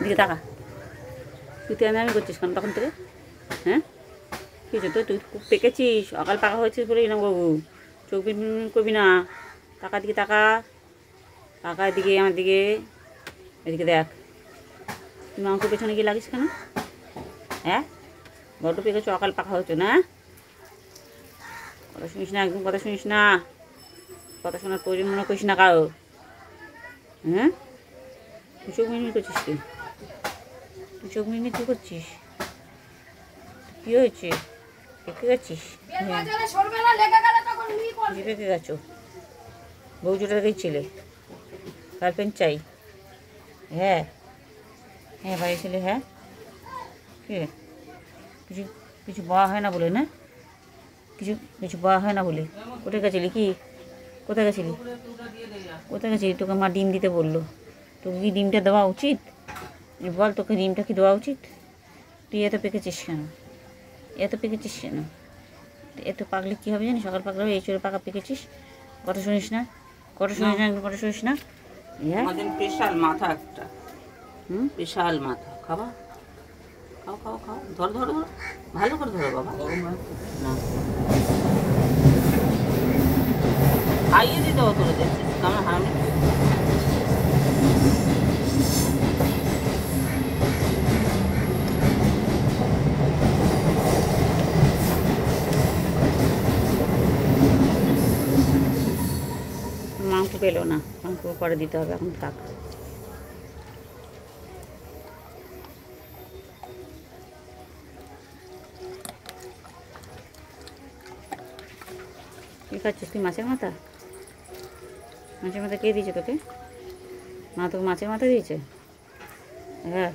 দিকে তাকা। তুই আমি করছিস কেন তখন থেকে? হ্যাঁ, কি হচ্ছে তো? তুই খুব পেকেছিস, সকাল পাকা হয়েছিস বলে না বাবু, চোখ বিন করবি না। টাকা দিকে তাকা, টাকা দিকে, আমার দিকে, এদিকে দেখ। তুমি আমাকে পেছনে গিয়ে লাগিস কেন? হ্যাঁ, বড্ড পেকেছ, সকাল পাকা হচ্ছে না? কথা শুনিস না, একদম কথা শুনিস না। কথা শোনার প্রয়োজন মনে করিস না কারো। হ্যাঁ, তুই চোখ মিনমিন করছিস কি? তুই চোখ মিনমিন কী করছিস? কী হয়েছে? পেকে গেছিস? হ্যাঁ, পেকে গেছো? বউ জোটা ছেলে, গার্লফ্রেন্ড চাই? হ্যাঁ, হ্যাঁ বাড়ি ছেলে। হ্যাঁ, কে? কিছু কিছু বলা হয় না বলে না? কিছু কিছু বলা হয় না বলে? কোথায় গেছিলি কি? কোথায় গেছিলি? কোথায় গেছিলি? তোকে মা ডিম দিতে বললো। তোকে কি ডিমটা দেওয়া উচিত? বল, তোকে ডিমটা কি দেওয়া উচিত? তুই এত পেকেছিস কেন? এত পেকেছিস কেন? এত পাকলে কী হবে জানিস? সকাল পাকলে এই চোরে পাকা পেকেছিস। কথা শুনিস না, কথা শুনিস না, কথা শুনিস না। আমাদের বিশাল মাথা একটা, বিশাল মাথা। খাবা, খাও খাও খাও, ধর ধর ধর, ভালো করে ধরো বাবা। না, খাইয়ে দিতে হতো তোরা, দেখছিস কেমন হারামি। মাংস পেলো না, মাংস পরে দিতে হবে, এখন থাক। কী খাচ্ছিস তুই? মাছের মাথা? মাছের মাথা কে দিয়েছে তোকে? মা তোকে মাছের মাথা দিয়েছে? হ্যাঁ।